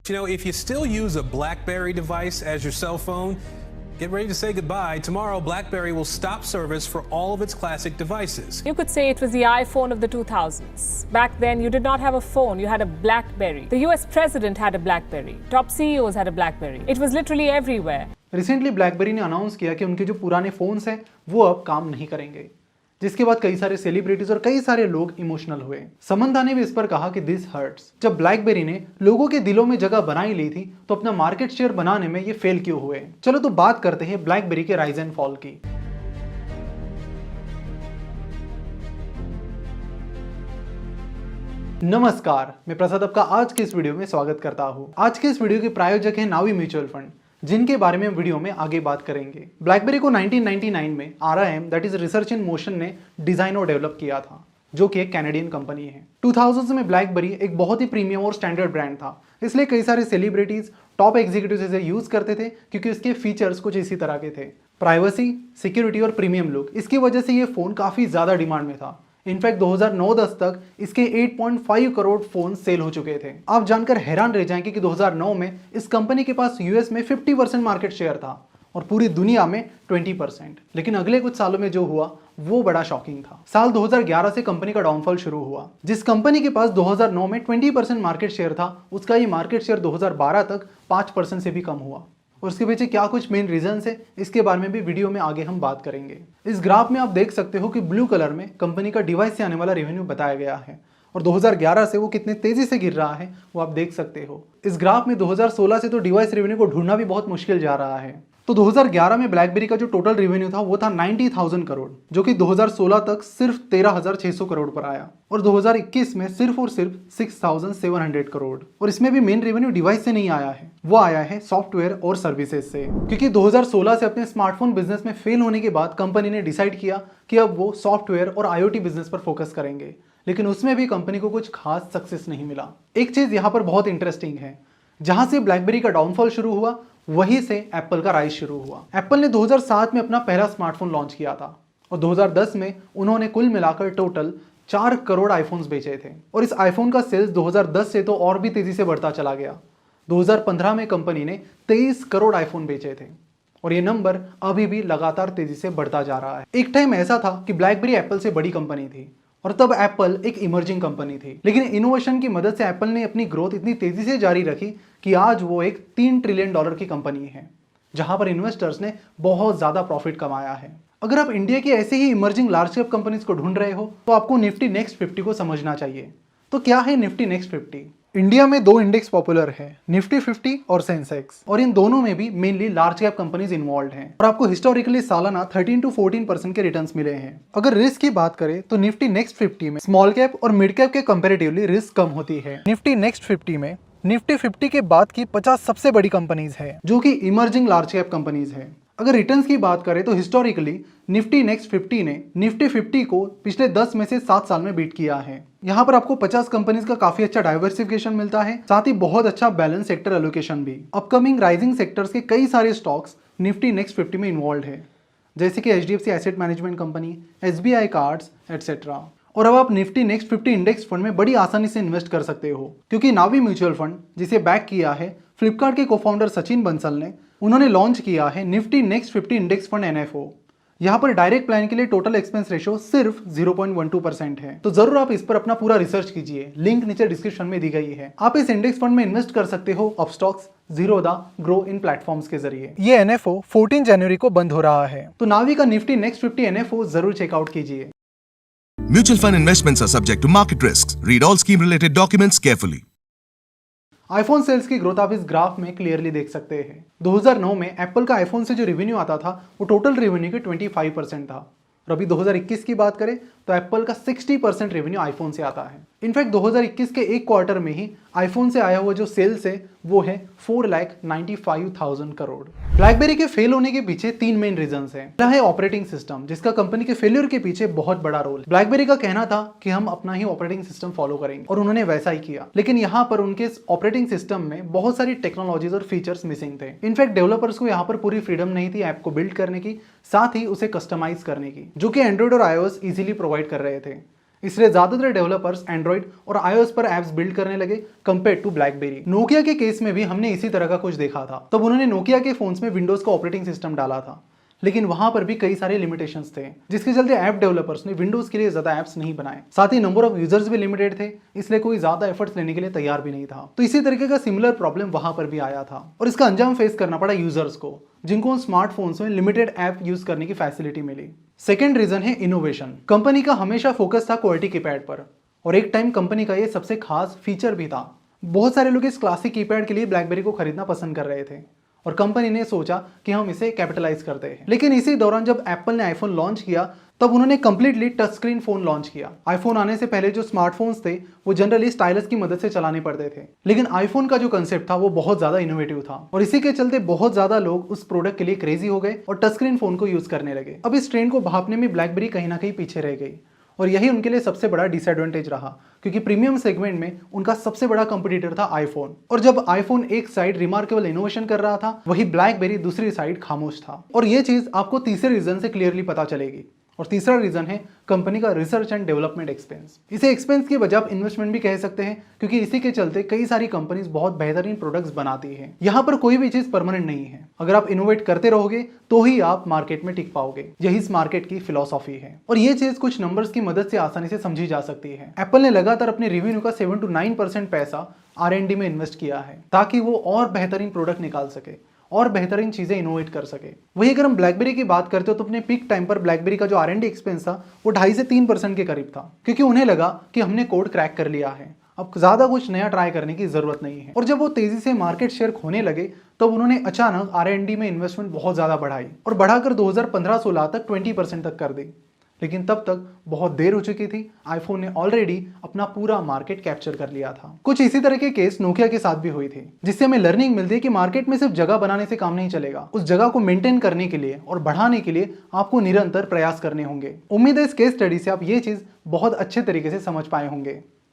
You know, if you still use a BlackBerry device as your cell phone, get ready to say goodbye. Tomorrow, BlackBerry will stop service for all of its classic devices. You could say it was the iPhone of the 2000s. Back then, you did not have a phone, you had a BlackBerry. The US president had a BlackBerry. Top CEOs had a BlackBerry. It was literally everywhere. Recently BlackBerry ने announce किया कि उनके जो पुराने phones हैं वो अब काम नहीं करेंगे, जिसके बाद कई सारे सेलिब्रिटीज और कई सारे लोग इमोशनल हुए। समंथा ने भी इस पर कहा कि दिस हर्ट्स। जब BlackBerry ने लोगों के दिलों में जगह बनाई ली थी तो अपना मार्केट शेयर बनाने में ये फेल क्यों हुए। चलो तो बात करते हैं BlackBerry के राइज एंड फॉल की। नमस्कार, मैं प्रसाद आपका आज के इस वीडियो में स्वागत करता हूँ। आज के इस वीडियो के प्रायोजक हैं नावी म्यूचुअल फंड, जिनके बारे में वीडियो में आगे बात करेंगे। BlackBerry को 1999 में RIM that is research in motion ने डिजाइन और डेवलप किया था, जो कि एक कैनेडियन कंपनी है। 2000s में BlackBerry एक बहुत ही प्रीमियम और स्टैंडर्ड ब्रांड था, इसलिए कई सारे सेलिब्रिटीज, टॉप एग्जीक्यूटिव्स इसे यूज करते थे क्योंकि इसके फीचर्स कुछ इसी तरह के थे। प्राइवेसी, सिक्योरिटी और प्रीमियम लुक, इसकी वजह से ये फोन काफी ज्यादा डिमांड में था। इनफैक्ट 2009-10 तक इसके 8.5 करोड़ फोन सेल हो चुके थे। आप जानकर हैरान रह जाएंगे कि 2009 में इस कंपनी के पास यूएस में 50% मार्केट शेयर था और पूरी दुनिया में 20%। लेकिन अगले कुछ सालों में जो हुआ वो बड़ा शॉकिंग था। साल 2011 से कंपनी का डाउनफॉल शुरू हुआ। जिस कंपनी के पास 2009 में 20% मार्केट शेयर था, उसका ये मार्केट शेयर 2012 तक 5% से भी कम हुआ। और उसके पीछे क्या कुछ मेन रीजंस है, इसके बारे में भी वीडियो में आगे हम बात करेंगे। इस ग्राफ में आप देख सकते हो कि ब्लू कलर में कंपनी का डिवाइस से आने वाला रेवेन्यू बताया गया है और 2011 से वो कितने तेजी से गिर रहा है वो आप देख सकते हो। इस ग्राफ में 2016 से तो डिवाइस रेवेन्यू को ढूंढना भी बहुत मुश्किल जा रहा है। तो 2011 में BlackBerry का जो टोटल रेवेन्यू था वो था 90,000 करोड़, जो कि 2016 तक सिर्फ 13,600 करोड़ पर आया और 2021 में सिर्फ और सिर्फ 6,700 करोड़। और इसमें भी मेन रेवेन्यू डिवाइस से नहीं आया है, वो आया है सॉफ्टवेयर और सर्विसेज से। क्योंकि 2016 से अपने स्मार्टफोन बिजनेस में फेल होने के बाद कंपनी ने डिसाइड किया कि अब वो सॉफ्टवेयर और IoT बिजनेस पर फोकस करेंगे, लेकिन उसमें भी कंपनी को कुछ खास सक्सेस नहीं मिला। एक चीज यहाँ पर बहुत इंटरेस्टिंग है, जहां से BlackBerry का डाउनफॉल शुरू हुआ वहीं से एप्पल का राइज शुरू हुआ। एप्पल ने 2007 में अपना पहला स्मार्टफोन लॉन्च किया था और 2010 में उन्होंने कुल मिलाकर टोटल 4 करोड़ आईफोन्स बेचे थे और इस आईफोन का सेल्स 2010 से तो और भी तेजी से बढ़ता चला गया। 2015 में कंपनी ने 23 करोड़ आईफोन बेचे थे और ये नंबर अभी भी लगातार तेजी से बढ़ता जा रहा है। एक टाइम ऐसा था कि BlackBerry एप्पल से बड़ी कंपनी थी और तब एप्पल एक इमर्जिंग कंपनी थी, लेकिन इनोवेशन की मदद से एप्पल ने अपनी ग्रोथ इतनी तेजी से जारी रखी कि आज वो एक $3 ट्रिलियन की कंपनी है, जहां पर इन्वेस्टर्स ने बहुत ज्यादा प्रॉफिट कमाया है। अगर आप इंडिया की ऐसे ही इमर्जिंग लार्ज कैप कंपनीज को ढूंढ रहे हो तो आपको निफ्टी नेक्स्ट 50 को समझना चाहिए। तो क्या है निफ्टी नेक्स्ट 50? इंडिया में 2 इंडेक्स पॉपुलर है, निफ्टी 50 और सेंसेक्स, और इन दोनों में भी mainly large cap companies involve हैं और आपको हिस्टोरिकली सालाना 13 to 14% के रिटर्न्स मिले हैं। अगर रिस्क की बात करें तो निफ्टी नेक्स्ट 50 में स्मॉल कैप और मिड कैप के कंपैरेटिवली रिस्क कम होती है। निफ्टी नेक्स्ट 50 में निफ्टी 50 के बाद की 50 सबसे बड़ी कंपनीज है, जो कि इमर्जिंग लार्ज कैप कंपनीज है। अगर रिटर्न्स की बात करें तो हिस्टोरिकली निफ्टी नेक्स्ट 50 ने निफ्टी 50 को पिछले 10 में से 7 साल में बीट किया है। यहाँ पर आपको 50 कंपनीज का काफी अच्छा डाइवर्सिफिकेशन मिलता है, साथ ही बहुत अच्छा बैलेंस सेक्टर एलोकेशन भी। अपकमिंग राइजिंग सेक्टर्स के कई सारे स्टॉक्स निफ्टी नेक्स्ट 50 में इन्वॉल्व है, जैसे कि HDFC asset management company, SBI cards etcetera. और अब आप निफ्टी नेक्स्ट 50 इंडेक्स फंड में बड़ी आसानी से इन्वेस्ट कर सकते हो, क्योंकि नावी म्यूचुअल फंड, जिसे बैक किया है फ्लिपकार्ट के कोफाउंडर सचिन बंसल ने, उन्होंने लॉन्च किया है Nifty next 50 index fund NFO। यहाँ पर डायरेक्ट प्लान के लिए टोटल एक्सपेंस रेशियो सिर्फ 0.12% है, तो जरूर आप इस पर अपना पूरा रिसर्च कीजिए। लिंक नीचे डिस्क्रिप्शन में दी गई है। आप इस इंडेक्स फंड में इन्वेस्ट कर सकते हो Upstox, Zerodha, grow in platforms के जरिए। ये NFO 14 जनवरी को बंद हो रहा है, तो नावी का निफ्टी नेक्स्ट 50 NFO जरूर चेकआउट कीजिए। Mutual fund investments are subject to market risks. Read all scheme-related documents carefully. IPhone sales की ग्रोथ आप इस ग्राफ में क्लियरली देख सकते हैं। 2009 में एप्पल का आईफोन से जो रेवेन्यू आता था वो टोटल रेवेन्यू के 25% था और अभी 2021 की बात करें तो एप्पल का 60% रेवेन्यू आईफोन से आता है। इनफैक्ट 2021 के एक क्वार्टर में ही आईफोन से आया हुआ जो सेल्स है वो है 4,95,000 करोड़। BlackBerry के फेल होने के पीछे 3 मेन रीजंस हैं। पहला है ऑपरेटिंग सिस्टम, जिसका कंपनी के फेलियर के पीछे बहुत बड़ा रोल है। BlackBerry का कहना था कि हम अपना ही ऑपरेटिंग सिस्टम फॉलो करेंगे और उन्होंने वैसा ही किया, लेकिन यहाँ पर उनके ऑपरेटिंग सिस्टम में बहुत सारी टेक्नोलॉजीज और फीचर्स मिसिंग थे। इनफैक्ट डेवलपर्स को यहाँ पर पूरी फ्रीडम नहीं थी ऐप को बिल्ड करने की, साथ ही उसे कस्टमाइज करने की, जो कि एंड्रॉइड और iOS इजीली प्रोवाइड कर रहे थे। इसलिए ज्यादातर डेवलपर्स एंड्रॉइड और iOS पर एप्स बिल्ड करने लगे कंपेयर टू ब्लैकबेरी। नोकिया के केस में भी हमने इसी तरह का कुछ देखा था। तब उन्होंने नोकिया के फोन्स में विंडोज का ऑपरेटिंग सिस्टम डाला था, लेकिन वहां पर भी कई सारे लिमिटेशंस थे, जिसके चलते ऐप डेवलपर्स ने विंडोज के लिए ज्यादा एप्स नहीं बनाए। साथ ही नंबर ऑफ यूजर्स भी लिमिटेड थे, इसलिए कोई ज्यादा एफर्ट्स लेने के लिए तैयार भी नहीं था। तो इसी तरीके का सिमिलर प्रॉब्लम वहां पर भी आया था और इसका अंजाम फेस करना पड़ा यूजर्स को, जिनको स्मार्टफोन्स में लिमिटेड ऐप यूज करने की फैसिलिटी मिली। सेकेंड रीजन है इनोवेशन। कंपनी का हमेशा फोकस था क्वालिटी कीपैड पर और एक टाइम कंपनी का ये सबसे खास फीचर भी था। बहुत सारे लोग इस क्लासिक कीपैड के लिए ब्लैकबेरी को खरीदना पसंद कर रहे थे और कंपनी ने सोचा कि हम इसे कैपिटलाइज करते हैं। लेकिन इसी दौरान जब एप्पल ने आईफोन लॉन्च किया तब उन्होंने completely touch screen phone launch किया। आईफोन आने से पहले जो स्मार्टफोन्स थे वो जनरली स्टाइलस की मदद से चलाने पड़ते थे, लेकिन आईफोन का जो कंसेप्ट था वो बहुत ज्यादा इनोवेटिव था और इसी के चलते बहुत ज्यादा लोग उस प्रोडक्ट के लिए क्रेजी हो गए और टच स्क्रीन फोन को यूज करने लगे। अब इस ट्रेंड को भांपने में ब्लैकबेरी कहीं ना कहीं पीछे रह गई और यही उनके लिए सबसे बड़ा डिसएडवांटेज रहा, क्योंकि प्रीमियम सेगमेंट में उनका सबसे बड़ा कंपटीटर था आईफोन। और जब आईफोन एक साइड रिमार्केबल इनोवेशन कर रहा था, वही ब्लैकबेरी दूसरी साइड खामोश था। और ये चीज आपको तीसरे रीजन से क्लियरली पता चलेगी और तीसरा रीजन है कंपनी का रिसर्च एंड डेवलपमेंट एक्सपेंस। इसे एक्सपेंस की बजाय आप इन्वेस्टमेंट भी कह सकते हैं, क्योंकि इसी के चलते कई सारी कंपनीज बहुत बेहतरीन प्रोडक्ट्स बनाती हैं। यहाँ पर कोई भी चीज परमानेंट नहीं है। अगर आप इनोवेट करते रहोगे तो ही आप मार्केट में टिक पाओगे। यही इस मार्केट की फिलॉसफी है और ये चीज कुछ नंबर्स की मदद से आसानी से समझी जा सकती है। एप्पल ने लगातार अपने रेवेन्यू का 7 to 9% पैसा R&D में इन्वेस्ट किया है, ताकि वो और बेहतरीन प्रोडक्ट निकाल सके और बेहतरीन चीजें इनोवेट कर सके। वही अगर हम ब्लैकबेरी की बात करते हो तो अपने पीक टाइम पर ब्लैकबेरी का जो R&D एक्सपेंस था वो 2.5 से 3% के करीब था, क्योंकि उन्हें लगा कि हमने कोड क्रैक कर लिया है, अब ज्यादा कुछ नया ट्राई करने की जरूरत नहीं है। और जब वो तेजी से मार्केट शेयर खोने लगे तब उन्होंने अचानक R&D में इन्वेस्टमेंट बहुत ज्यादा बढ़ाई और बढ़ाकर 2015-16 तक 20% तक कर दी। लेकिन तब तक बहुत देर हो चुकी थी। आईफोन ने ऑलरेडी अपना पूरा मार्केट कैप्चर कर लिया था। कुछ इसी तरह के केस नोकिया के साथ भी हुई थी, जिससे हमें लर्निंग मिलती है कि मार्केट में सिर्फ जगह बनाने से काम नहीं चलेगा। उस जगह को मेंटेन करने के लिए और बढ़ाने के लिए आपको निरंतर प्रयास करने होंगे। उम्मीद है इस केस स्टडी से आप ये चीज बहुत अच्छे तरीके से समझ पाए होंगे।